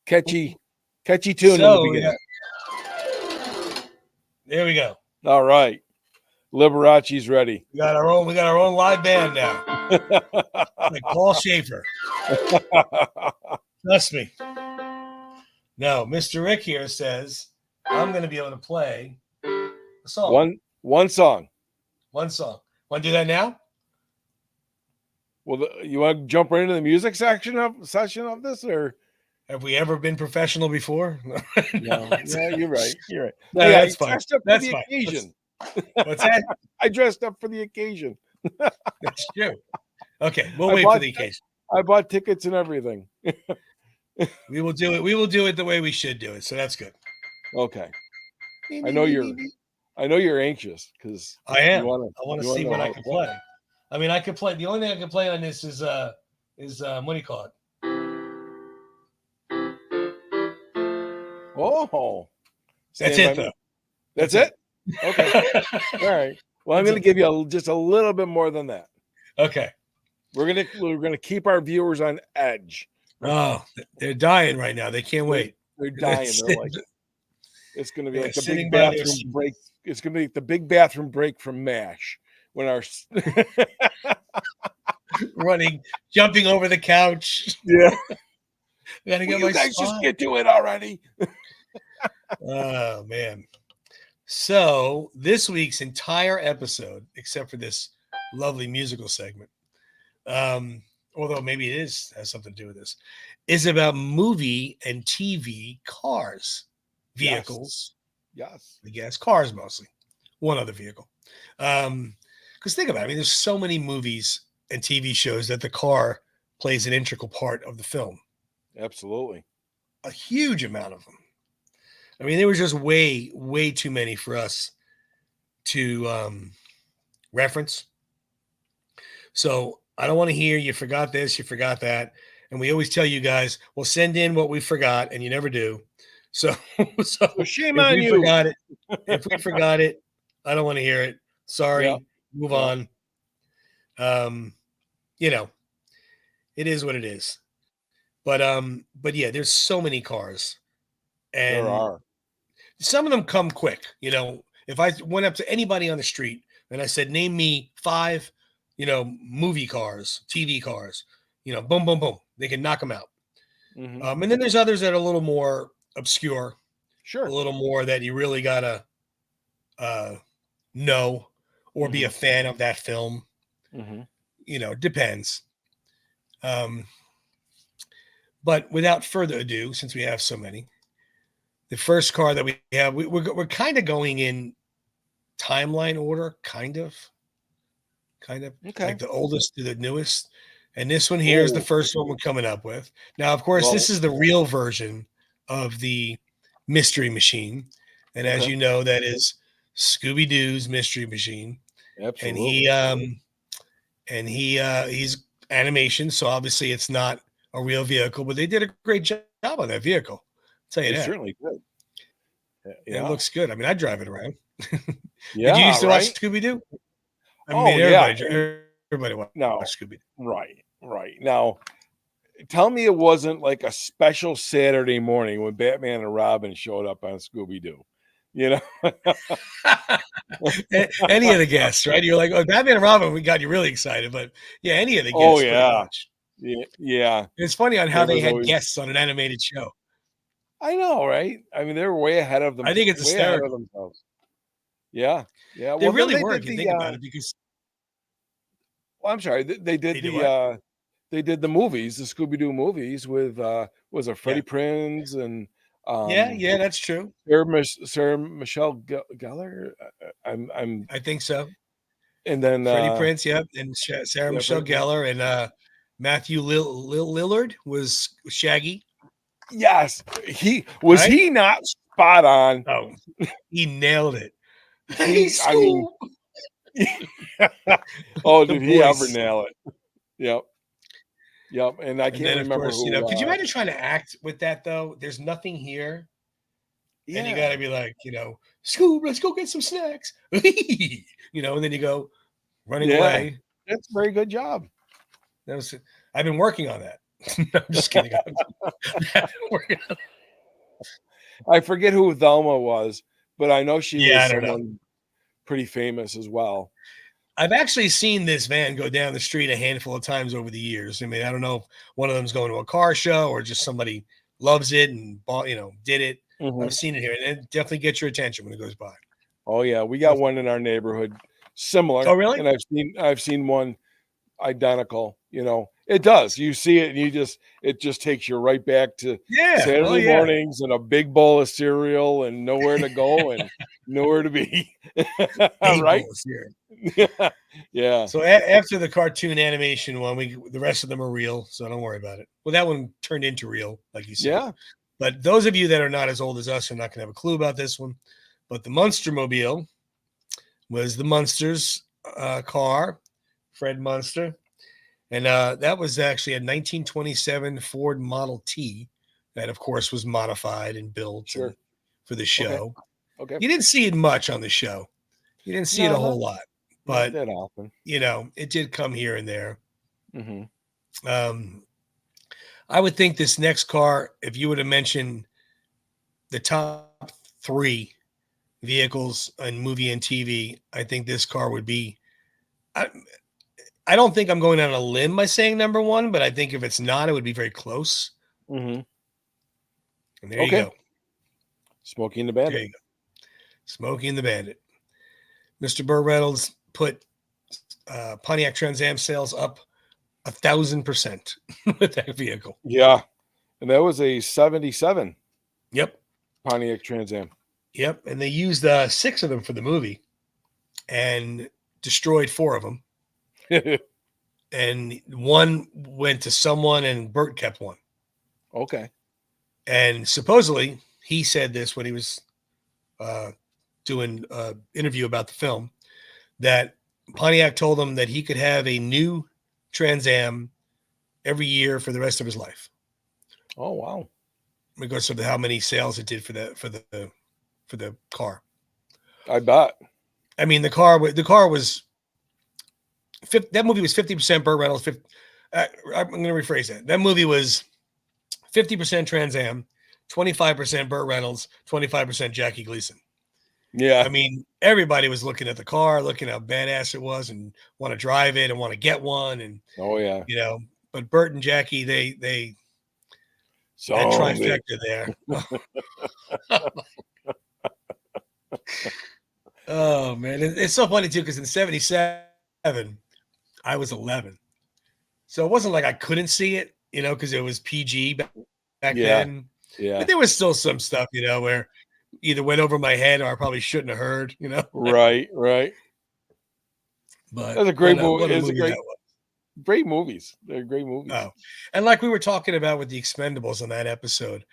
catchy tune in the beginning. There we go. All right. Liberace's ready. We got our own live band now. Like Paul Schaefer. Trust me. No, Mr. Rick here says I'm going to be able to play a song. One song. One song. Want to do that now? Well, you want to jump right into the music session of this, or have we ever been professional before? No. Yeah, you're right. You're right. No, that's fine. Dressed up for the occasion. What's that? I dressed up for the occasion. That's true. Okay, we'll wait for the occasion. I bought tickets and everything. We will do it. We will do it the way we should do it. So that's good. Okay. I know you're anxious because I am. I want to see what I can play. I mean, I could play. The only thing I can play on this is what do you call it? Oh, that's it though. That's it. Okay. All right. Well, I'm going to give you just a little bit more than that. Okay. We're gonna keep our viewers on edge. Oh, they're dying right now. They can't wait. They're dying. They're like, it's going to be like the big bathroom break. It's going to be the big bathroom break from MASH when our jumping over the couch. Yeah. Gotta get you guys just get to it already. Oh man. So this week's entire episode, except for this lovely musical segment, although maybe it has something to do with this, is about movie and TV cars, vehicles. Yes. I guess cars mostly. One other vehicle. Because think about it. I mean, there's so many movies and TV shows that the car plays an integral part of the film. Absolutely. A huge amount of them. I mean, there was just way, way too many for us to reference. So I don't want to hear you forgot this, you forgot that. And we always tell you guys, well, send in what we forgot, and you never do. So shame on you. If we forgot it, I don't want to hear it. Sorry. Yeah. Move on. It is what it is. But yeah, there's so many cars. And there are. Some of them come quick. If I went up to anybody on the street and I said, name me 5, movie cars, TV cars, boom, boom, boom. They can knock them out. Mm-hmm. And then there's others that are a little more obscure. Sure. A little more that you really got to know or be a fan of that film. Mm-hmm. Depends. But without further ado, since we have so many, the first car that we have, we're kind of going in timeline order, kind of. Okay. Like the oldest to the newest. And this one here is the first one we're coming up with. Now, of course, this is the real version of the Mystery Machine. And as you know, that is Scooby-Doo's Mystery Machine. Absolutely. And he's animation, so obviously it's not a real vehicle, but they did a great job on that vehical. I'll tell you that. Certainly did. Yeah. It looks good. I mean, I drive it around. Yeah. Did you used to watch Scooby-Doo? Everybody watched Scooby-Doo. Right. Now, tell me it wasn't like a special Saturday morning when Batman and Robin showed up on Scooby-Doo. Any of the guests, right? You're like, oh, Batman and Robin, we got you really excited. But yeah, any of the guests. Oh, yeah. Yeah. It's funny on how they had guests on an animated show. I know, right? I mean, they were way ahead of them. I think it's hysterical. Themselves. Yeah. Yeah. They really were, if you think about it, because. Well, I'm sorry. They did the movies, the Scooby-Doo movies with was it Freddie Prinze and yeah, that's true. Sarah Michelle Gellar. I think so. And then Freddie Prinze, and Sarah Michelle Gellar and Matthew Lillard was Shaggy. Yes, he was. Right? He not spot on. Oh, he nailed it. Oh, did he ever nail it? Yep. And I can't remember. Course, could you imagine trying to act with that though? There's nothing here. Yeah. And you got to be like, Scoob, let's go get some snacks. And then you go running away. That's a very good job. I've been working on that. No, I'm just kidding. I forget who Thelma was, but I know she Yeah, was I don't know. someone pretty famous as well. I've actually seen this van go down the street a handful of times over the years. I mean, I don't know if one of them's going to a car show or just somebody loves it and bought, did it. I've seen it here, and it definitely gets your attention when it goes by. Oh yeah, we got one in our neighborhood similar, Oh, really? and I've seen one identical. It does. You see it, and it just takes you right back to Yeah. Oh, Saturday yeah. mornings and a big bowl of cereal and nowhere to go and nowhere to be. Right? Tables here. Yeah. So after the cartoon animation one, the rest of them are real, so don't worry about it. Well, that one turned into real, like you said. Yeah. But those of you that are not as old as us are not going to have a clue about this one. But the Munstermobile was the Munsters car, Fred Munster. And that was actually a 1927 Ford Model T that, of course, was modified and built for the show. Okay. You didn't see it much on the show. You didn't see it a whole lot. But, not that often. It did come here and there. Mm-hmm. I would think this next car, if you would have mentioned the top 3 vehicles in movie and TV, I think this car would be. I don't think I'm going on a limb by saying number 1, but I think if it's not, it would be very close. Mm-hmm. And there you go. Smokey and the Bandit. There you go. Smokey and the Bandit. Mr. Burt Reynolds put Pontiac Trans Am sales up 1,000% with that vehicle. Yeah. And that was a 77. Yep. Pontiac Trans Am. Yep. And they used 6 of them for the movie and destroyed 4 of them. And 1 went to someone and Burt kept 1. Okay. And supposedly he said this when he was doing an interview about the film, that Pontiac told him that he could have a new Trans Am every year for the rest of his life. Oh, wow. Because of how many sales it did for the car. I bet. I mean, the car was that movie was 50% Burt Reynolds. I'm going to rephrase that. That movie was 50% Trans Am, 25% Burt Reynolds, 25% Jackie Gleason. Yeah. I mean, everybody was looking at the car, looking how badass it was, and want to drive it and want to get one. And oh yeah, but Burt and Jackie, they so that trifecta there. Oh man, it's so funny too, because in '77 I was 11, so it wasn't like I couldn't see it, because it was PG back then. Yeah, but there was still some stuff, where either went over my head or I probably shouldn't have heard. Right. But that's a great movie. It's great movies. They're great movies. Oh, and like we were talking about with the Expendables on that episode,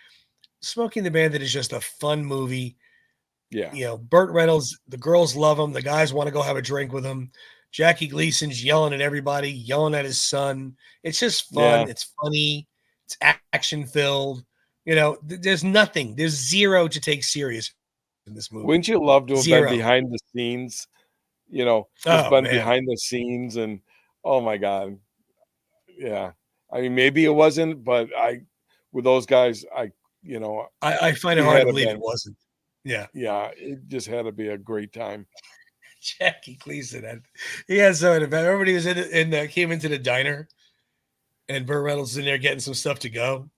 Smoking the Bandit is just a fun movie. Yeah. Burt Reynolds, the girls love him. The guys want to go have a drink with him. Jackie Gleason's yelling at everybody, yelling at his son. It's just fun. Yeah. It's funny. It's action filled. There's nothing. There's zero to take serious in this movie. Wouldn't you love to have been behind the scenes? Behind the scenes, and oh my God. Yeah. I mean, maybe it wasn't, but with those guys, I find it hard to believe it wasn't. Yeah. Yeah. It just had to be a great time. Jackie Gleason. He had so many. Everybody was came into the diner, and Burt Reynolds is in there getting some stuff to go.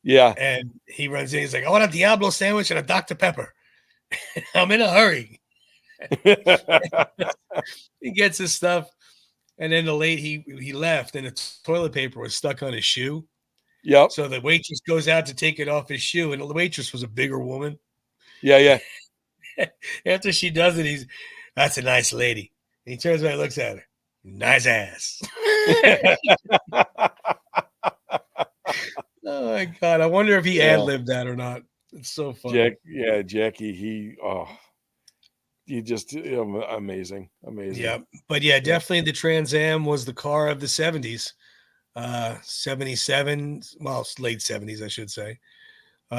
Yeah. And he runs in. He's like, I want a Diablo sandwich and a Dr. Pepper. I'm in a hurry. He gets his stuff. And then he left, and the toilet paper was stuck on his shoe. Yep. So the waitress goes out to take it off his shoe, and the waitress was a bigger woman. Yeah. After she does it, that's a nice lady. And he turns around and looks at her. Nice ass. Oh my God. I wonder if he ad-libbed that or not. It's so funny. Jackie, he just amazing. Yeah. But definitely the Trans Am was the car of the 70s. 77, well, late 70s, I should say.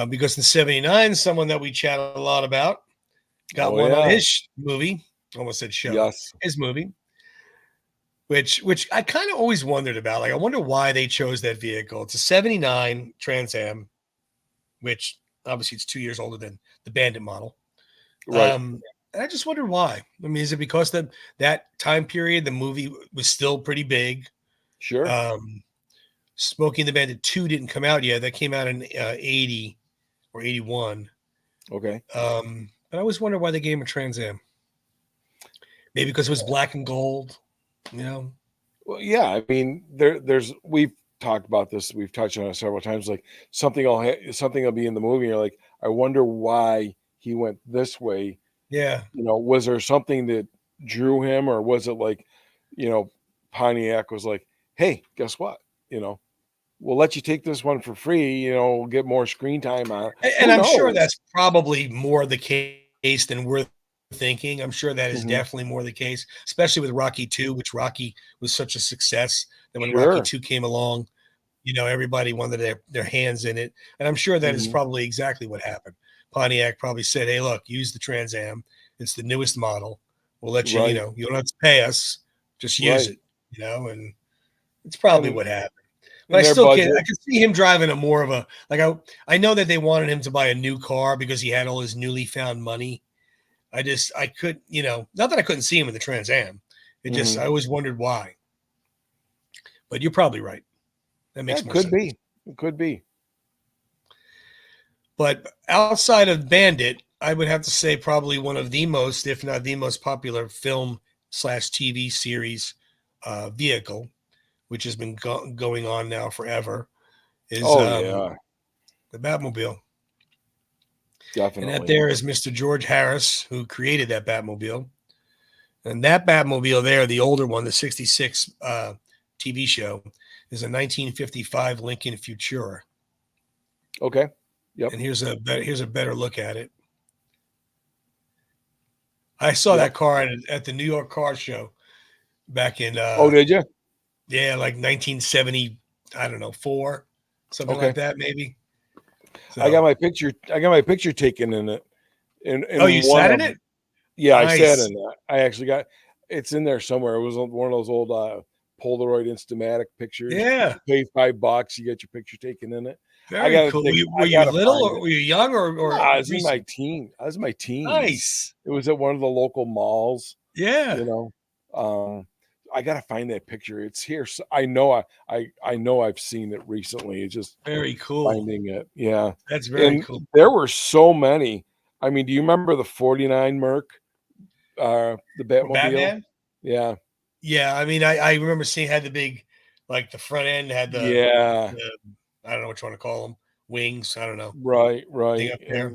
Because in 79, someone that we chat a lot about got one on his movie. Almost said show. Yes. His movie. which I kind of always wondered about. Like, I wonder why they chose that vehicle. It's a 79 Trans Am, which obviously it's 2 years older than the Bandit model. Right. And I just wondered why. I mean, is it because that time period, the movie was still pretty big? Sure. Smokey and the Bandit 2 didn't come out yet. That came out in 80 or 81. Okay. But I always wonder why they gave him a Trans Am. Maybe because it was black and gold, you know? Well, yeah. I mean, we've talked about this. We've touched on it several times. Like something will be in the movie. And you're like, I wonder why he went this way. Yeah. Was there something that drew him, or was it like, Pontiac was like, hey, guess what? We'll let you take this one for free. We'll get more screen time on it. And I'm sure that's probably more the case than we're thinking. I'm sure that is definitely more the case, especially with Rocky 2, which Rocky was such a success that when Rocky 2 came along, everybody wanted their hands in it. And I'm sure that is probably exactly what happened. Pontiac probably said, hey, look, use the Trans Am. It's the newest model. We'll let you, you don't have to pay us. Just use it, and it's probably what happened. But I still can't. I could see him driving a more of a I know that they wanted him to buy a new car because he had all his newly found money. I could, not that I couldn't see him in the Trans Am. It just I always wondered why. But you're probably right. That makes more sense. It could be. But outside of Bandit, I would have to say probably one of the most, if not the most popular film/TV series vehicle, which has been going on now forever, is the Batmobile. Definitely. And that there is Mr. George Harris, who created that Batmobile. And that Batmobile there, the older one, the 66 TV show, is a 1955 Lincoln Futura. Okay. Yep. And here's a better look at it. I saw that car at the New York Car Show back in did you? Yeah, like 1970, I don't know, 4, something like that, maybe. So, I got my picture taken in it. You sat in it? Yeah, nice. I sat in that. I actually it's in there somewhere. It was one of those old Polaroid Instamatic pictures. Yeah. You pay $5, you get your picture taken in it. Very cool. Were you little, or were you young, or I was in my teens. Nice. It was at one of the local malls. Yeah. I gotta find that picture. It's here. So I know I've seen it recently. It's just very cool finding it. Yeah, that's very cool. There were so many. I mean, do you remember the 49 Merc? The Batmobile. Batman? Yeah. Yeah. I mean, I remember seeing had the big, like the front end had the I don't know what you want to call them, wings. I don't know. Right. Up there.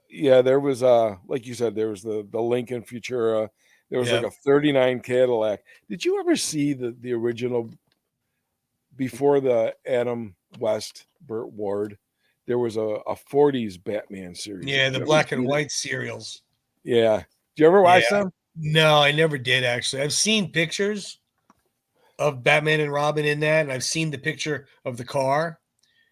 Yeah, there was like you said, there was the Lincoln Futura. There was like a 39 Cadillac. Did you ever see the original before the Adam West, Burt Ward? There was a 40s Batman series. Yeah, the black and white serials. Yeah. Did you ever watch them? No, I never did actually. I've seen pictures of Batman and Robin in that, and I've seen the picture of the car.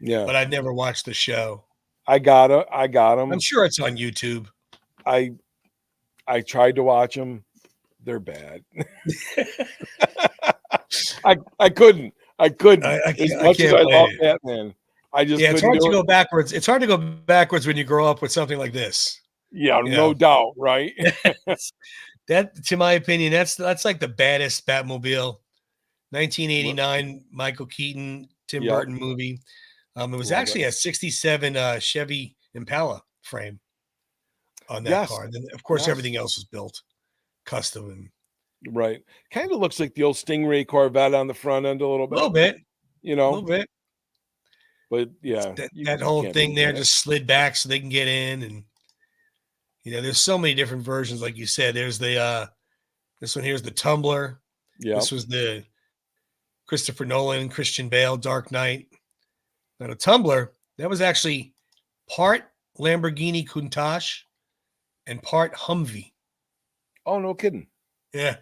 Yeah. But I've never watched the show. I got them. I'm sure it's on YouTube. I tried to watch them. They're bad. I couldn't. As much as I love Batman, I just it's hard to go backwards. It's hard to go backwards when you grow up with something like this. Yeah, no doubt, right? That, to my opinion, that's like the baddest Batmobile. 1989 Michael Keaton, Tim Burton movie. It was actually a 67 Chevy Impala frame on that car. And then, of course, everything else was built custom. Right. Kind of looks like the old Stingray Corvette on the front end a little bit. A little bit. A little bit. But yeah. That whole thing there just slid back so they can get in. And, there's so many different versions. Like you said, there's this one here's the Tumbler. Yeah. This was the Christopher Nolan, Christian Bale, Dark Knight. Now the Tumbler, that was actually part Lamborghini Countach and part Humvee. Oh, no kidding. Yeah.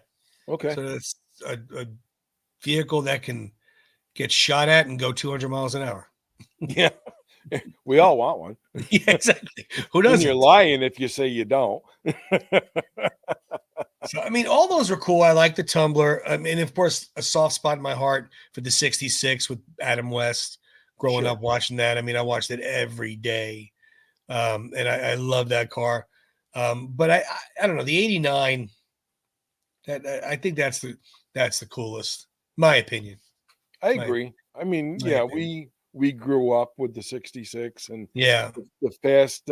Okay. So it's a vehicle that can get shot at and go 200 miles an hour. Yeah. We all want one. Yeah, exactly. Who doesn't? You're lying if you say you don't. So, I mean, all those were cool. I like the Tumbler. I mean, of course, a soft spot in my heart for the 66 with Adam West. Growing Sure. up watching that. I mean, I watched it every day. And I love that car. But I don't know, the 89, I think that's the coolest, my opinion. I agree. I mean, My yeah, opinion. we grew up with the 66 and Yeah. the fast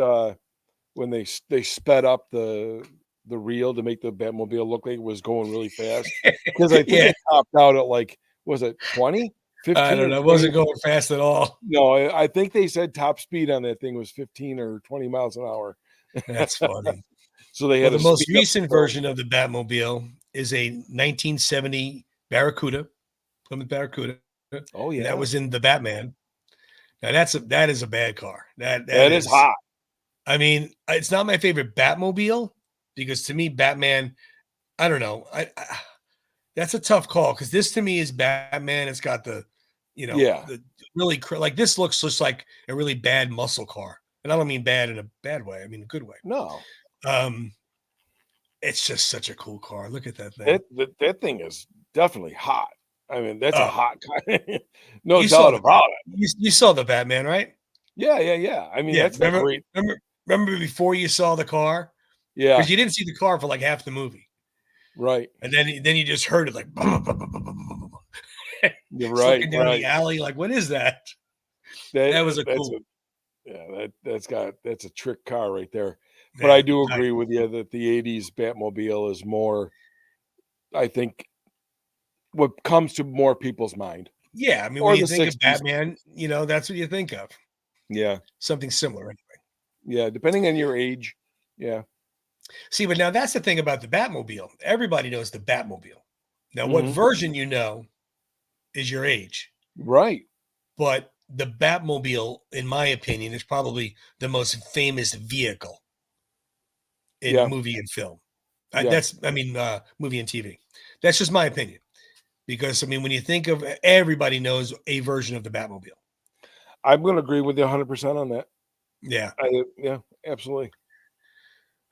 when they sped up the reel to make the Batmobile look like it was going really fast. Because I think Yeah. it topped out at like, was it 20, I 15 don't or know. It 20? wasn't going fast at all. No, I think they said top speed on that thing was 15 or 20 miles an hour. That's funny. So they Well, had the to most speed up the recent film. version of the Batmobile is a 1970 Barracuda, Plymouth Barracuda, Oh, and that yeah. was in the Batman. Now that is a bad car. That That is is. hot. I mean, it's not my favorite Batmobile because to me, Batman. I don't know. That's a tough call because this to me is Batman. It's got Yeah. the really like this looks just like a really bad muscle car, and I don't mean bad in a bad way. I mean a good way. No. Um, it's just such a cool car. Look at that thing. That thing is definitely hot. I mean, that's a Oh, hot car. No you saw doubt the about it. you saw the Batman, right? Yeah, yeah, yeah. I mean, Yeah. that's a great Remember before you saw the car yeah, because you didn't see the car for like half the movie, right. and then you just heard it like You're just right, looking down the right. alley like what is that? That was a That's a cool. yeah, that's a trick car right there. But I Yeah, do agree with you that the '80s Batmobile is more, I think, what comes to more people's mind, yeah, I mean, when or you the think of '60s. Batman, that's what you think of. Yeah, Something similar. yeah. Depending on your age. Yeah. See, but now that's the thing about the Batmobile. Everybody knows the Batmobile. Now, what Hmm. version you know is your age. Right. But the Batmobile, in my opinion, is probably the most famous vehicle in Yeah. movie and film. Yeah. Movie and TV. That's just my opinion. Because, I mean, when you think of everybody knows a version of the Batmobile. I'm going to agree with you 100% on that. Yeah. Yeah, absolutely.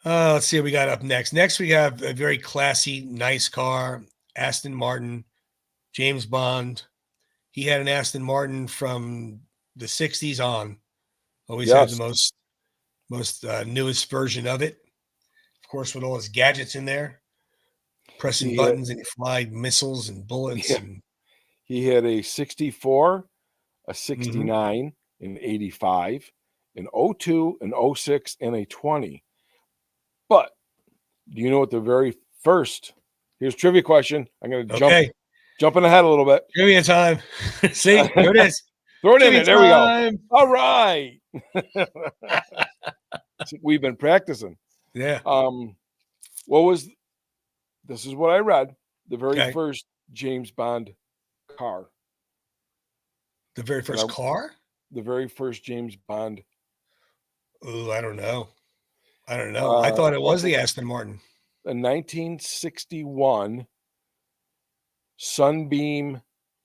Let's see what we got up next. Next, we have a very classy, nice car, Aston Martin, James Bond. He had an Aston Martin from the 60s on. Always had the Yes. most newest version of it. Of course, with all his gadgets in there, pressing He had, buttons and fly missiles and bullets yeah, and he had a 64, a mhm. 69, an 85, an '02, an '06, and a 20. But do you know what the very first here's a trivia question. I'm going to Okay, jumping ahead a little bit. trivia time. See, there it is. Throw it in Trivia there. There we go. time. All right. We've been practicing. Yeah. Um, what was this is what I read. The very Okay. first James Bond car. The very And I first car? the very first James Bond Oh, I don't know. I don't know. I thought it was the Aston Martin. a 1961 Sunbeam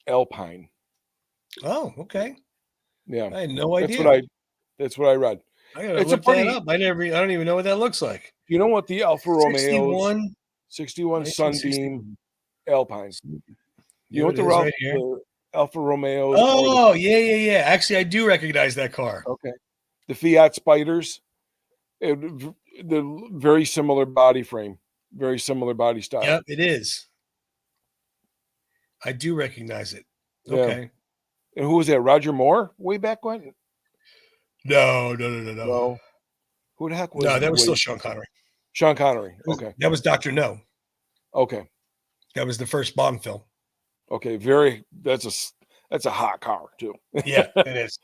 Alpine. Oh, okay. Yeah. I had no That's what idea. I that's what I read. I gotta It's a look that pretty up. I don't even know what that looks like. you know what the Alfa Romeos 61, 61 Sunbeam 1961. Alpine. You know Here what it is right here. the Alfa Romeos or the Oh, yeah, yeah, yeah. Actually, I do recognize that car. okay. The Fiat Spiders, the very similar body frame, very similar body style. Yep, it is. I do recognize it. Yeah. Okay. And who was that? Roger Moore way back when? No, no, no, no, no. No. Who the heck No, was that was still way Sean Connery. Sean Connery. Okay. That was Dr. No. Okay. That was the first Bond film. Okay. That's a hot car too. Yeah, it is.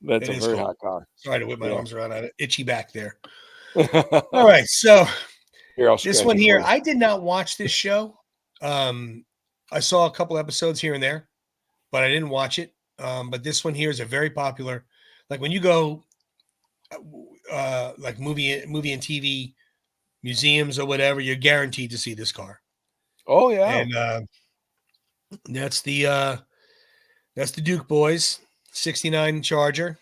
That's It a is very cool. hot car. Sorry to whip my Yeah. arms around. I had an itchy back there. All right. So Here, I'll this scratch one it for here, you. I did not watch this show. I saw a couple episodes here and there, but I didn't watch it. But this one here is a very popular, like when you go like movie and TV museums or whatever, you're guaranteed to see this car. Oh yeah. And that's the Duke Boys 69 Charger.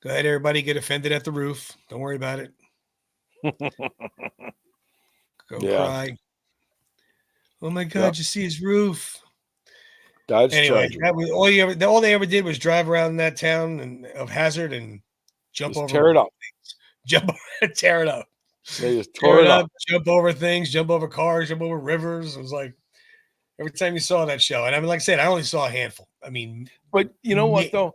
Go ahead, everybody, get offended at the roof. Don't worry about it. Go Yeah. cry. Oh my Yep. God, you see his roof. Dodge Anyway, Charger. that was all they ever did was drive around that town of Hazard and jump Just over tear it up. things. Tear it up. They just Tear tore it it up, up. jump over things, jump over cars, jump over rivers. It was like every time you saw that show. And I mean, like I said, I only saw a handful. I mean, But you know what though?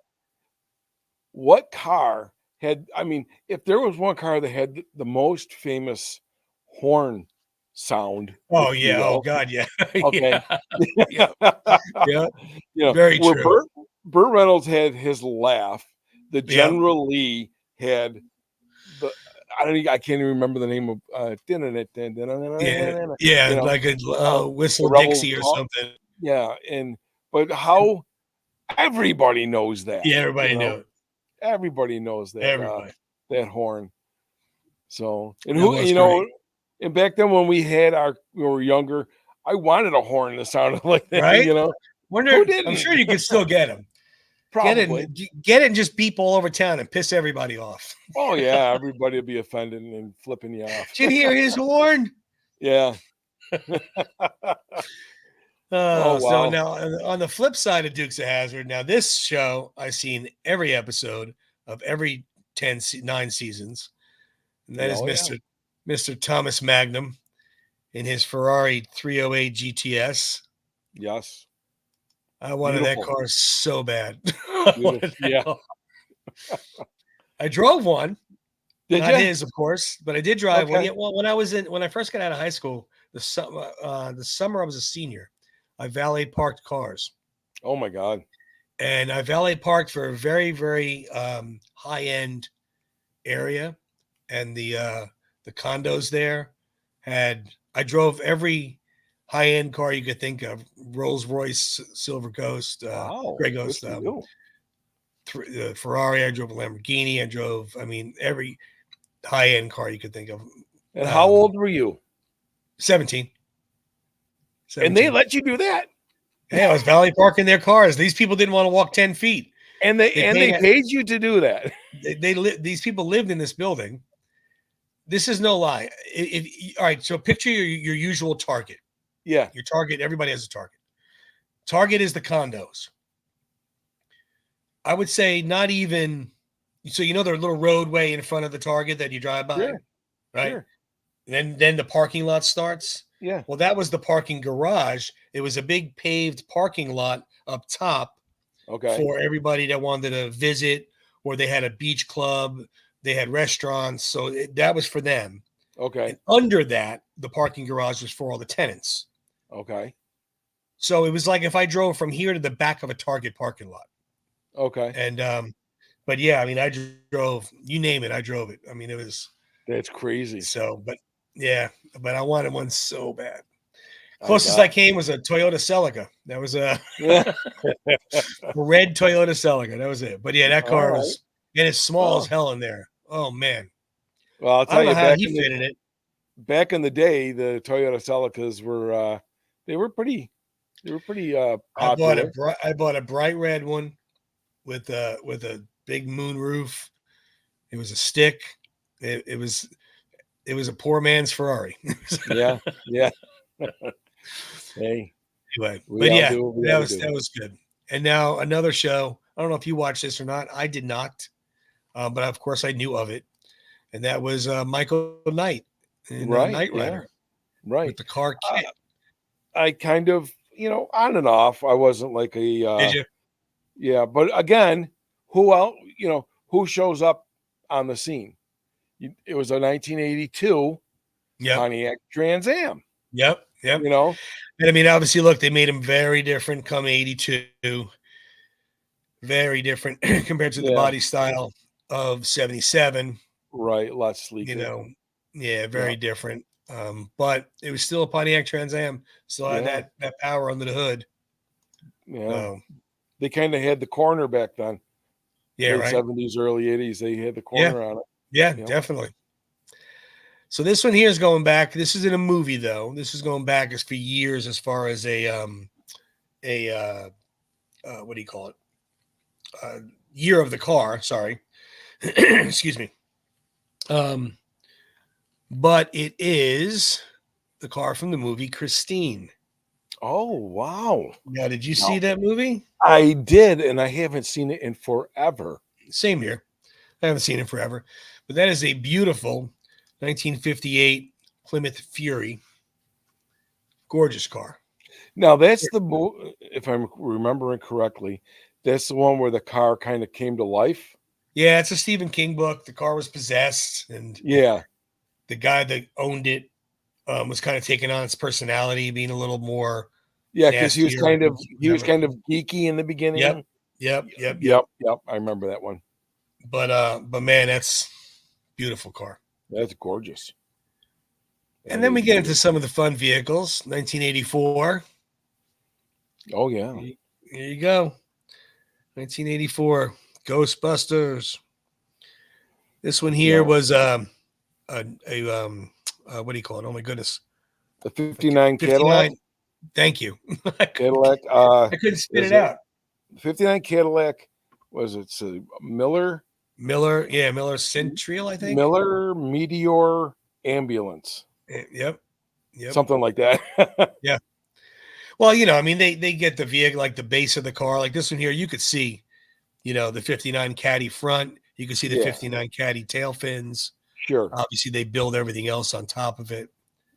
What car had, I mean, if there was one car that had the most famous horn sound, oh if you yeah, oh will, God, yeah. okay. Yeah. Yeah. You know, Very where true. Burt Reynolds had his laugh, the Yeah. General Lee had the, I can't even remember the name of Yeah. you Yeah. know, Like a the whistle Rebels Dixie or talk, something. yeah, but how everybody knows that, Yeah, everybody knew it. everybody knows that Everybody. that horn. So, and That who, was great. and back then when we were younger, I wanted a horn that sounded like that, Right? Who Wonder, I'm didn't? sure you could still get them. Probably. Get it and just beep all over town and piss everybody off. Oh yeah, everybody would be offended and flipping you off. Did you hear his horn? Yeah. Oh So wow. now on the flip side of Dukes of Hazzard, now this show I've seen every episode of every 9 seasons, and that is Oh yeah. Mr. Thomas Magnum in his Ferrari 308 GTS. Yes. I wanted that Beautiful. car so bad. Beautiful. Yeah. I drove one. Did Not you? his, of course, but I did drive one. Okay. Yeah, well, when I first got out of high school, the summer I was a senior, I valet parked cars, Oh my God. and I valet parked for a very, very high end area, and the condos there had. I drove every high end car you could think of: Rolls Royce, Silver Ghost, Wow. Gray Good Ghost, for you. Ferrari. I drove a Lamborghini. I mean, every high end car you could think of. And how old were you? 17. And they let you do that? Hey, I was valet parking their cars. These people didn't want to walk 10 feet. And they paid you to do that. These people lived in this building. This is no lie. All right, so picture your usual target. Yeah. Your target, everybody has a target. Target is the condos. I would say not even, so the little roadway in front of the target that you drive by, Sure. right? Sure. Then the parking lot starts. Yeah. Well, that was the parking garage. It was a big paved parking lot up top. Okay. For everybody that wanted to visit, or they had a beach club, they had restaurants. So that was for them. Okay. And under that, the parking garage was for all the tenants. Okay. So it was like if I drove from here to the back of a Target parking lot. Okay. And, but yeah, I mean, I drove, you name it, I drove it. I mean, it was. That's crazy. So, but yeah, but I wanted one so bad. Closest I came was a Toyota Celica. That was a red Toyota Celica. That was it. But yeah, that car was, and it's small as hell in there. Oh man. Well, I'll I tell don't you, know how he fit in it. Back in the day, the Toyota Celicas were they were pretty popular. I bought a bright red one with a big moon roof. It was a stick. It was a poor man's Ferrari. Yeah. Yeah. Hey. Anyway, We but all yeah, do what we that gotta was good. And now another show. I don't know if you watched this or not. I did not, but of course I knew of it, and that was Michael Knight in Right. Knight Yeah. Rider Right. with the car KITT. I kind of, on and off. I wasn't like Did you? yeah, but again, who else, who shows up on the scene? It was a 1982 Yep. Pontiac Trans Am. Yep. You know, and I mean, obviously, look, they made him very different come 82. Very different compared to the body style of 77. Right, a lot sleeker. Yeah, very different. But it was still a Pontiac Trans Am. Still had that power under the hood. Yeah. They kind of had the corner back then. Yeah, late right. 70s, early 80s. They had the corner on it. Yeah, definitely. So this one here is going back. This is in a movie, though. This is going back for years as far as what do you call it? Year of the car. Sorry, excuse me. But it is the car from the movie Christine. Oh, wow. Now, did you No, see that movie? I did, and I haven't seen it in forever. Same here. I haven't seen it forever, but that is a beautiful 1958 Plymouth Fury. Gorgeous car. Now that's if I'm remembering correctly, that's the one where the car kind of came to life. Yeah, it's a Stephen King book. The car was possessed, and Yeah, the guy that owned it was kind of taking on its personality, being a little more yeah, because nastier, he was whatever. kind of geeky in the Yep, beginning. yep. Yep. I remember that one. But man, that's beautiful car. That's gorgeous. And That then we is get into beautiful. some of the fun vehicles. 1984. Oh yeah. Here you go. 1984 Ghostbusters. This one here No, was what do you call it? Oh my goodness, the '59 Cadillac. 59. Thank you. I couldn't, Cadillac. I couldn't spit Is it it out. '59 Cadillac? Was it Miller? Miller Central, I think. Miller Meteor Ambulance, Yep. something like that. Yeah. Well, I mean, they get the vehicle, like the base of the car, like this one here. You could see, the 59 Caddy front. You can see the Yeah, 59 Caddy tail fins. sure, Obviously, they build everything else on top of it.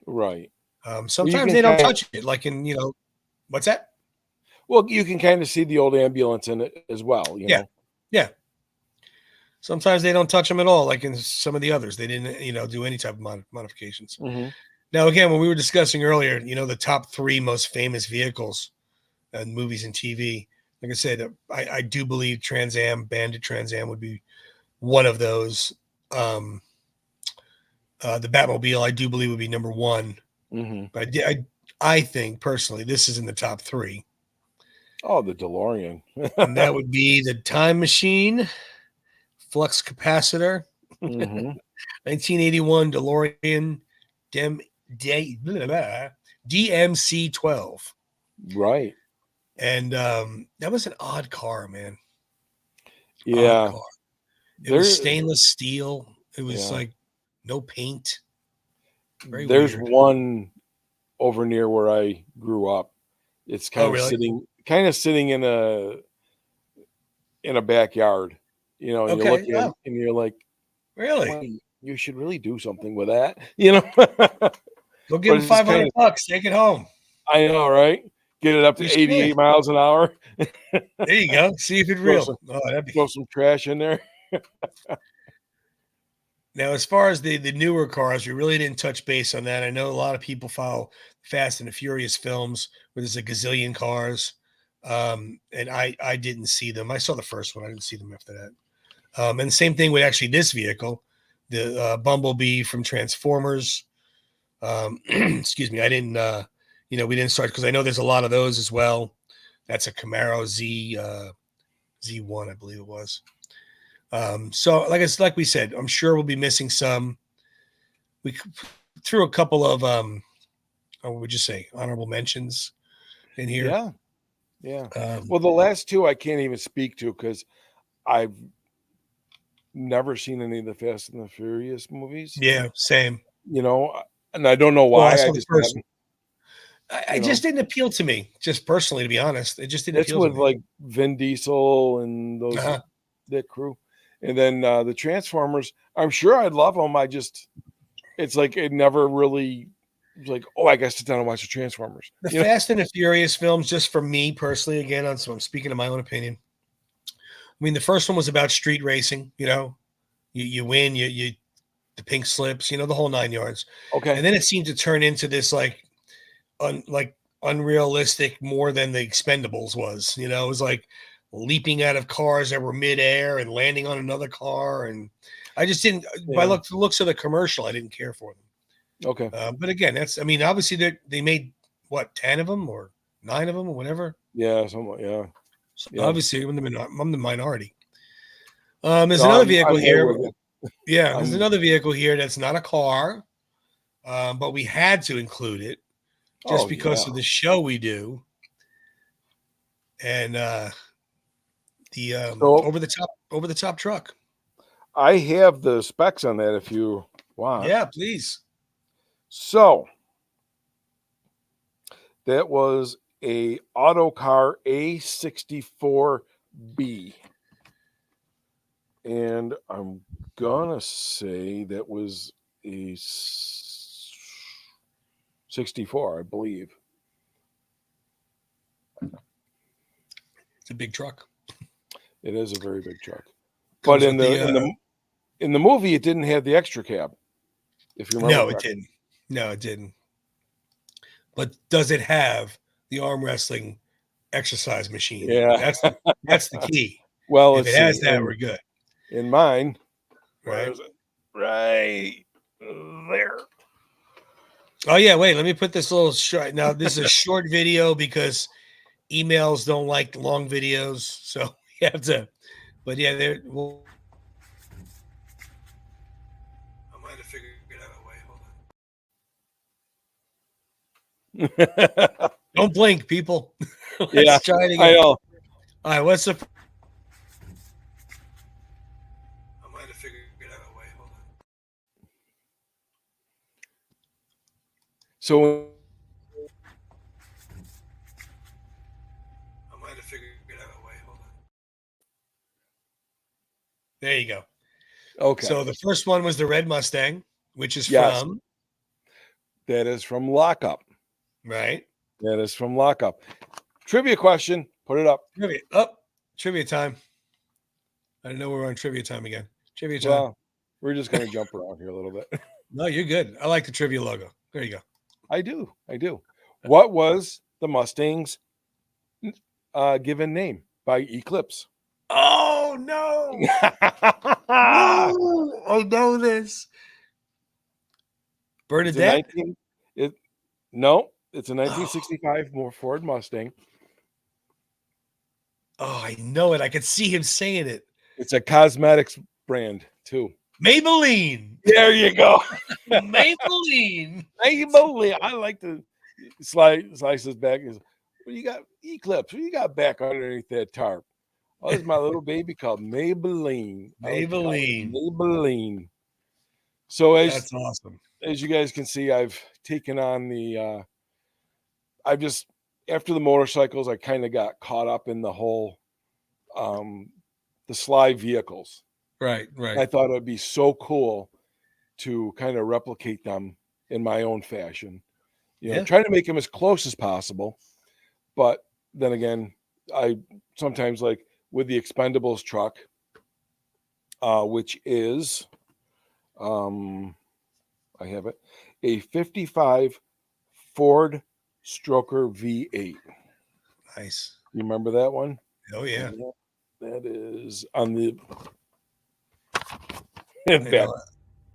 right. Well, you Sometimes can they don't kind touch it, like in what's that? you can kind of see the old ambulance in it as well. Yeah, yeah. Sometimes they don't touch them at all, like in some of the others. They didn't, do any type of modifications. Hmm. Now, again, when we were discussing earlier, the top 3 most famous vehicles in movies and TV. Like I said, I do believe Bandit Trans Am would be one of those. The Batmobile, I do believe, would be number 1. Hmm. But I think personally, this is in the top 3. Oh, the DeLorean. And that would be the Time Machine, Flux Capacitor, Hmm. 1981 DeLorean DMC 12. Right. And that was an odd car, man. Odd Yeah. car. It was stainless steel. It was Yeah. like no paint. Very There's weird. one over near where I grew up. It's Oh, really? kind of sitting in a backyard, and you're Okay. looking Oh, and you're like, really? "Boy, you should really do something with that." Go give But him it's just kind 500 of, bucks. Take it home. I know, right? Get it up You to should. 88 miles an hour. There you go. See if it's throw real. some Oh, that'd be. throw some trash in there. Now, as far as the newer cars, we really didn't touch base on that. I know a lot of people follow Fast and the Furious films where there's a gazillion cars, and I didn't see them. I saw the first one. I didn't see them after that. And the same thing with actually this vehicle, the Bumblebee from Transformers. Excuse me, I didn't. We didn't start because I know there's a lot of those as well. That's a Camaro Z1, I believe it was. So like we said, I'm sure we'll be missing some. We threw a couple of what would you say, honorable mentions in here. Yeah, yeah. Um, Well, the last two I can't even speak to because I've never seen any of the Fast and the Furious movies. yeah, same. You know, and I don't know Well, I why. I saw the just first one. haven't. I You just know, didn't appeal to me, just personally, to be honest. It just didn't it's appeal to with me. like Vin Diesel and Uh-huh. that crew, and then the Transformers. I'm sure I'd love them. It's like it never really was like, oh, I guess sit down and watch the Transformers. The Fast and the Furious films, just for me personally, again, so I'm speaking of my own opinion. I mean, the first one was about street racing. You win, you the pink slips, the whole 9 yards. Okay. And then it seemed to turn into this like unrealistic more than the Expendables was. It was like leaping out of cars that were midair and landing on another car. And I just didn't, by Yeah. looks of the commercial, I didn't care for them. Okay. But again, obviously they made what, 10 of them or 9 of them or whatever. Yeah. Yeah. So Yeah. obviously I'm the minority. There's No, another vehicle I'm there here. with you. Yeah, there's another vehicle here that's not a car, but we had to include it just because of the show we do, and the So over the top truck. I have the specs on that if you want. Yeah, please. So That was a Autocar A64B. And I'm gonna say that was a 64, I believe. It's a big truck. It is a very big truck. But Comes in with the movie, it didn't have the extra cab. If you remember, no, it didn't. No, it didn't. But does it have the arm wrestling exercise machine? Yeah, That's the key. well, If let's it has see. that, we're good. In mine, where Right? is it? Right there. Oh yeah, wait. Let me put this little short. Now this is a short video because emails don't like long videos, so you have to. But yeah, there. Well, I might have figured out a way. Hold on. Don't blink, people. Let's Yeah, try it again. I know. All right, what's the? I might have figured out a way. Hold on. So I might have figured out a way. Hold on. There you go. okay. So the first one was the Red Mustang, which is Yes, from that is from Lockup. right. That is from Lockup. Trivia question. Put it up. Trivia up. Trivia time. I didn't know we were on trivia time again. Trivia time. Well, we're just going to jump around here a little bit. No, you're good. I like the trivia logo. There you go. I do. What was the Mustang's given name by Eclipse? Oh no! No, I know this. Bernadette. No, it's a 1965 Ford Mustang. Oh, I know it. I could see him saying it. It's a cosmetics brand too. Maybelline. There you go. Maybelline. Maybelline. I like to slice his back. What you got? Eclipse. What you got back underneath that tarp? Oh, this is my little baby called Maybelline. Maybelline. So That's awesome. As you guys can see, I've taken on I've just after the motorcycles, I kind of got caught up in the whole the slide vehicles. Right. I thought it would be so cool to kind of replicate them in my own fashion. Try to make them as close as possible. But then again, I sometimes like with the Expendables truck, which is, I have it, a 55 Ford Stroker V8. Nice. You remember that one? Oh yeah. That is on the back.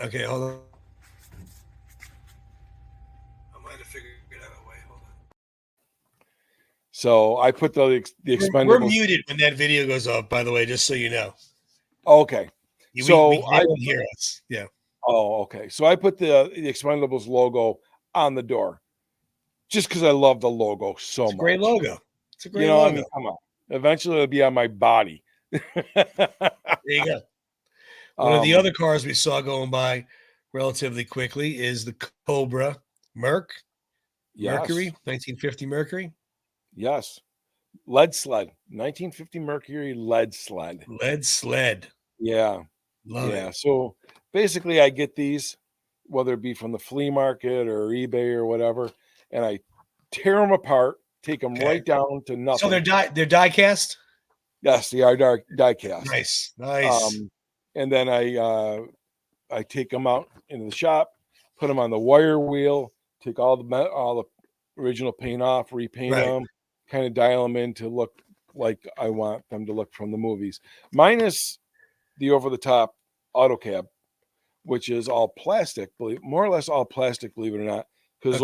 Okay, hold on. I might have figured out a way. Hold on. So I put the Expendables. We're muted when that video goes up, by the way, just so you know. Okay. So they don't hear us. Yeah. Oh, okay. So I put the Expendables logo on the door just because I love the logo so much. Great logo. It's a great logo. I mean, come on. Eventually it'll be on my body. There you go. One of the other cars we saw going by relatively quickly is the Cobra Mercury, 1950 Mercury. Yes. Lead sled. 1950 Mercury lead sled. Lead sled. Yeah. Love it. So basically I get these, whether it be from the flea market or eBay or whatever, and I tear them apart, take them right down to nothing. So they're die cast? Yes, they are die cast. Nice. And then I take them out into the shop, put them on the wire wheel, take all the original paint off, repaint them, kind of dial them in to look like I want them to look from the movies. Minus the over-the-top auto cab, which is all plastic, more or less all plastic, believe it or not, because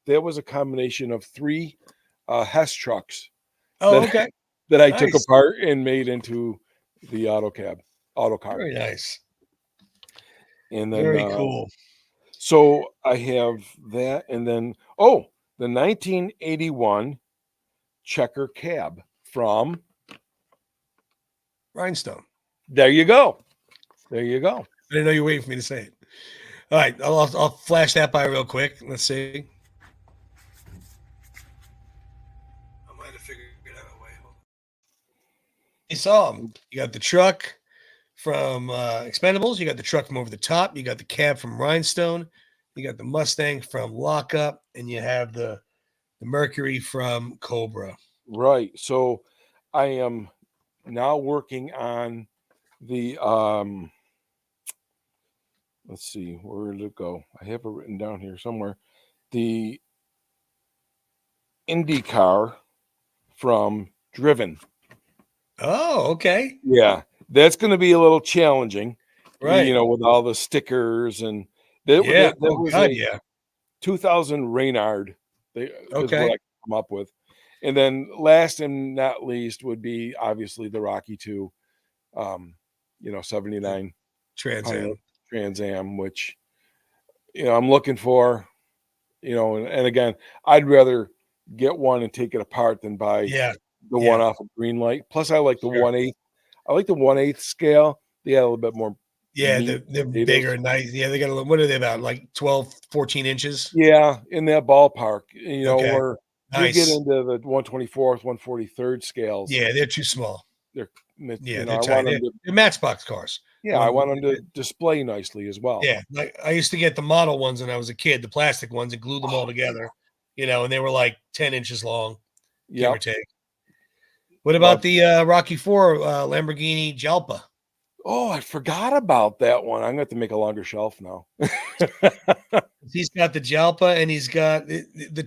that was a combination of 3 Hess trucks. That I took apart and made into the auto car. Very nice. And then very cool. So I have that, and then the 1981 checker cab from Rhinestone. There you go. I didn't know you were waiting for me to say it. All right, I'll flash that by real quick. Let's see. saw them. You got the truck from Expendables. You got the truck from Over the Top. You got the cab from Rhinestone. You got the Mustang from Lockup, and you have the Mercury from Cobra. Right. So I am now working on the let's see, where did it go? I have it written down here somewhere. The Indy car from Driven. Oh, okay. Yeah, that's going to be a little challenging, Right. with all the stickers and that. Yeah. That Oh was God, a yeah. 2000 Reynard. Is what Okay. I come up with, and then last and not least would be obviously the Rocky 2, 79 Trans Pilot Am. Trans Am, which I'm looking for. And again, I'd rather get one and take it apart than buy Yeah. the one Yeah. off of Greenlight. Plus, I like the Sure. 1/8. I like the 1/8 scale. They had a little bit more Yeah, meat they're and bigger potatoes. and nice. Yeah, they got a little. What are they about? Like 12, 14 inches? Yeah, in that ballpark. Okay. Where you get Nice. into the 1/24th, 1/43rd scales, Yeah, they're too small. they're Yeah, they're I tiny. want them to. They're Matchbox cars. Yeah, I When want them to display nicely as well. Yeah, like I used to get the model ones when I was a kid, the plastic ones, and glue them all Oh, together, and they were like 10 inches long, give or yep. take. What about Well, the Rocky Four Lamborghini Jalpa? oh, I forgot about that one. I'm going to have to make a longer shelf now. He's got the Jalpa, and he's got the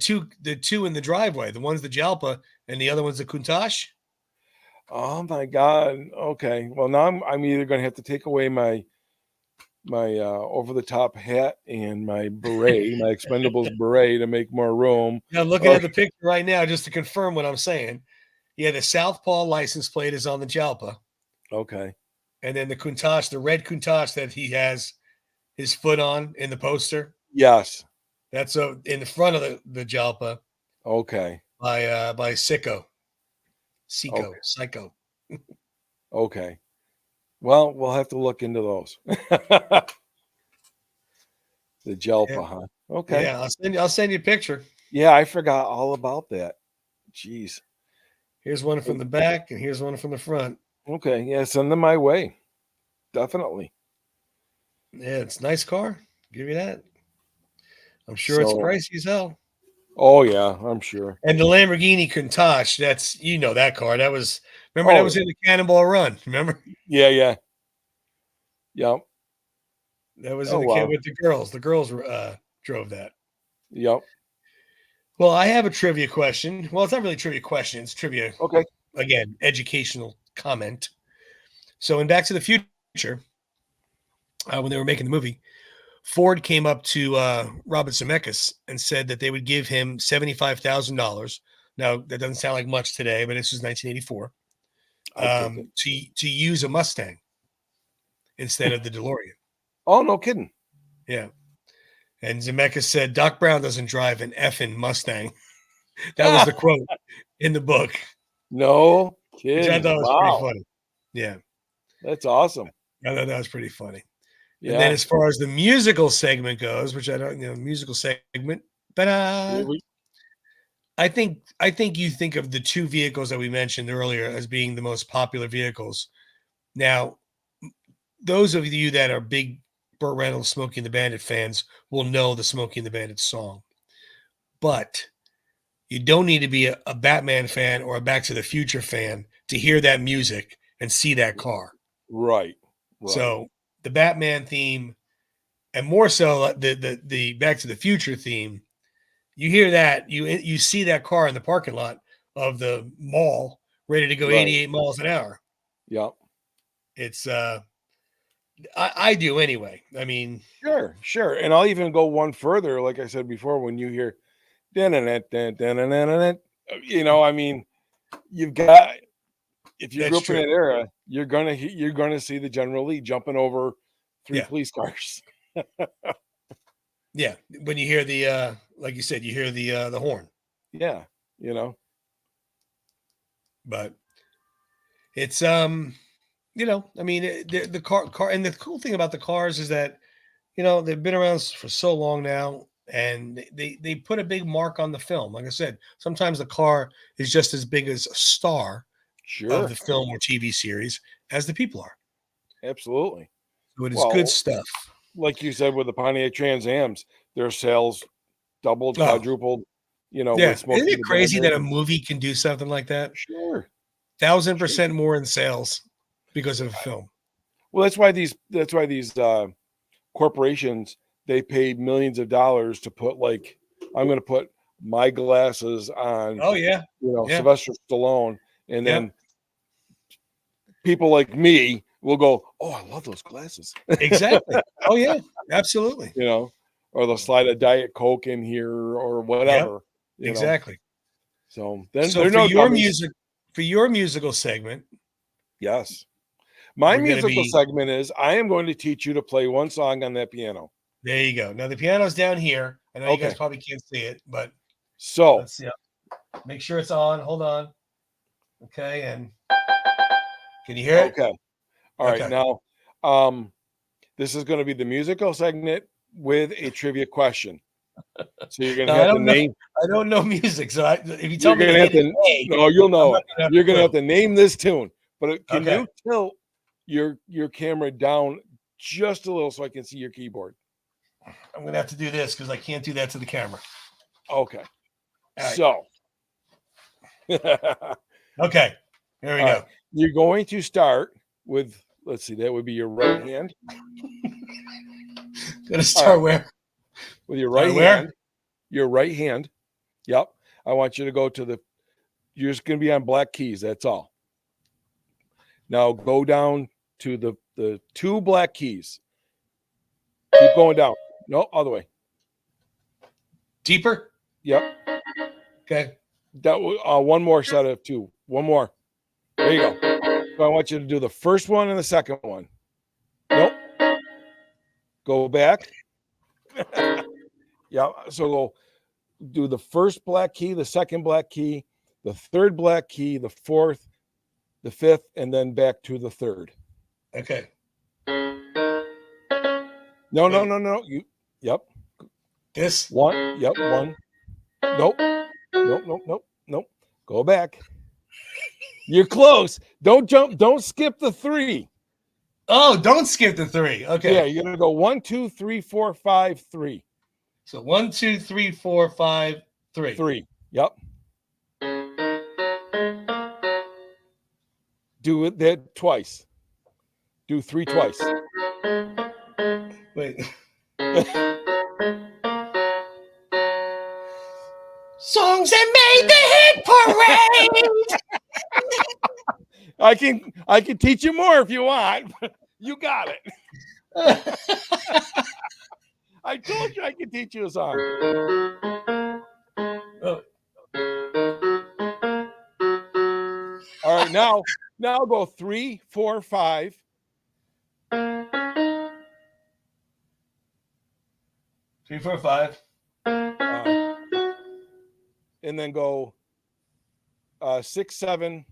two in the driveway. The one's the Jalpa, and the other one's the Countach. Oh my god. Okay. Well, now I'm either going to have to take away my over the top hat and my beret, my Expendables beret to make more room. Now, I'm looking Or at the picture right now just to confirm what I'm saying. Yeah, the Southpaw license plate is on the Jalpa, okay. and then the Countach, the red Countach that he has his foot on in the poster. Yes. That's in the front of the Jalpa Okay. by Sicko. Okay. Psycho. Okay. Well, we'll have to look into those. The Yeah, Jelpa, huh? Okay. yeah. I'll send you a picture. Yeah, I forgot all about that. Jeez. Here's one from the back, and here's one from the front. Okay. Yeah, send them my way. Definitely. Yeah, it's a nice car. Give you that. I'm sure it's So, pricey as hell. oh yeah, I'm sure. And the Lamborghini Countach, that's that car. Remember that Oh was in the Cannonball Run. Remember yeah, yeah. Yep. that was in Oh the kid wow. with the girls. The girls drove that. Yep. Well, I have a trivia question. Well, it's not really a trivia question. It's trivia Okay. again, educational comment. So in Back to the Future, when they were making the movie, Ford came up to Robert Zemeckis and said that they would give him $75,000. Now that doesn't sound like much today, but this was 1984. I'd take it. To use a Mustang instead of the DeLorean. Oh, no kidding. Yeah, and Zemeckis said Doc Brown doesn't drive an effing Mustang. That was Ah, the quote in the book, no which I kidding. thought was pretty Wow. funny. Yeah, That's awesome. I thought that was pretty funny. And then Yeah. as far as the musical segment goes, which I don't, musical segment, but Here we I think you think of the two vehicles that we mentioned earlier as being the most popular vehicles. Now, those of you that are big Burt Reynolds Smokey and the Bandit fans will know the Smokey and the Bandit song. But you don't need to be a Batman fan or a Back to the Future fan to hear that music and see that car. right. Right. So the Batman theme, and more so the Back to the Future theme, you hear that, you see that car in the parking lot of the mall ready to go Right. 88 miles an hour. Yep. It's I do anyway. I mean, Sure, sure. And I'll even go one further, like I said before, when you hear "dun-dun-dun, dun-dun-dun-dun-dun," I mean, you've got if you grew that's up in true. that era, you're gonna see the General Lee jumping over 3 Yeah. police cars. Yeah. When you hear the like you said, you hear the horn. Yeah, you know? But it's I mean, the car, and the cool thing about the cars is that they've been around for so long now, and they put a big mark on the film. Like I said, sometimes the car is just as big as a star Sure. of the film or TV series as the people are. Absolutely. So it is good stuff. Like you said, with the Pontiac Trans Ams, their sales doubled, quadrupled, Yeah. with Smokey Isn't it the crazy Bandit. that a movie can do something like that? Sure. 1,000% more in sales because of a film. Well, that's why these corporations, they pay millions of dollars to put, like, I'm going to put my glasses on. Oh yeah. Sylvester Stallone, and then people like me will go, "Oh, I love those glasses." Exactly. Oh yeah, absolutely. Or they'll slide a Diet Coke in here or whatever. Exactly. So then, so for your musical segment, yes, my musical segment is I am going to teach you to play one song on that piano. There you go. Now the piano's down here. I know you guys probably can't see it, but let's see. Make sure it's on. Hold on. Okay, and can you hear it? Okay. All right. Now, this is going to be the musical segment with a trivia question. So you're going to have to name. I don't know music, so if you tell me to hit no, you'll know it. You're going to have to name this tune. But can you tilt your camera down just a little so I can see your keyboard? I'm going to have to do this because I can't do that to the camera. Okay. So. Okay. Here we go. Right. You're going to start with, let's see, that would be your right hand. Gonna start where? With your right hand. Your right hand. Yep. I want you to go to you're just going to be on black keys. That's all. Now go down to the 2 black keys. Keep going down. No, other way. Deeper? Yep. Okay. That one more set of 2. One more. There you go. So I want you to do the first one and the second one. Nope. Go back. Yeah. So go do the first black key, the second black key, the third black key, the fourth, the fifth, and then back to the third. Okay. No. Yep. This one. Yep. One. Nope. Nope. Go back. You're close. Don't jump. Don't skip the 3. Oh, don't skip the 3. Okay. Yeah, you're gonna go 1, 2, 3, 4, 5, 3. So 1, 2, 3, 4, 5, 3. 3. Yep. Do it that twice. Do 3 twice. Wait. Songs that made the hit parade. I can teach you more if you want. You got it. I told you I could teach you a song. All right, now go 3, 4, 5. 3, 4, 5. And then go 6, 7.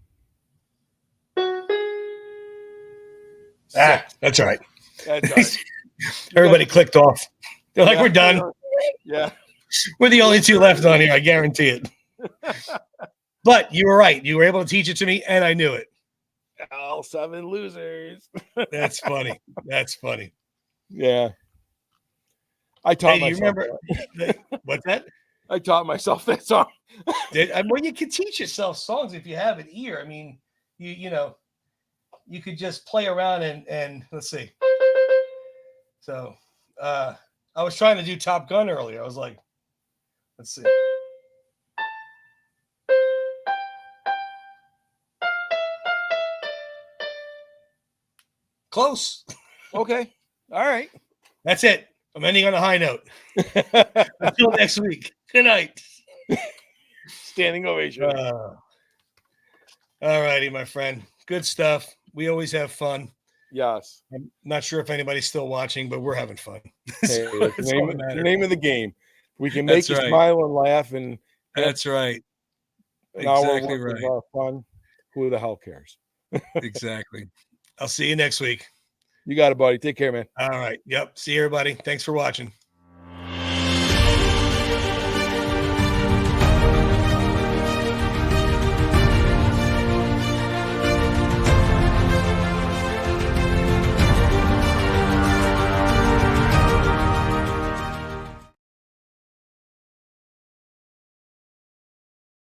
6. That's right. That's right. Everybody clicked off. They're like, we're done. Yeah. We're the only 2 left on here. I guarantee it. But you were right. You were able to teach it to me, and I knew it. All 7 losers. That's funny. That's funny. Yeah. I taught myself. You remember what's that? I taught myself that song. Well, you can teach yourself songs if you have an ear. I mean, you could just play around and let's see. So I was trying to do Top Gun earlier. I was like, let's see. Close. Okay. All right. That's it. I'm ending on a high note. Until next week. Good night. Standing ovation. All righty, my friend. Good stuff. We always have fun. Yes. I'm not sure if anybody's still watching, but we're having fun. Hey, the name of the game. We can make you smile and laugh. And that's right. Exactly right. Fun. Who the hell cares? Exactly. I'll see you next week. You got it, buddy. Take care, man. All right. Yep. See you, everybody. Thanks for watching.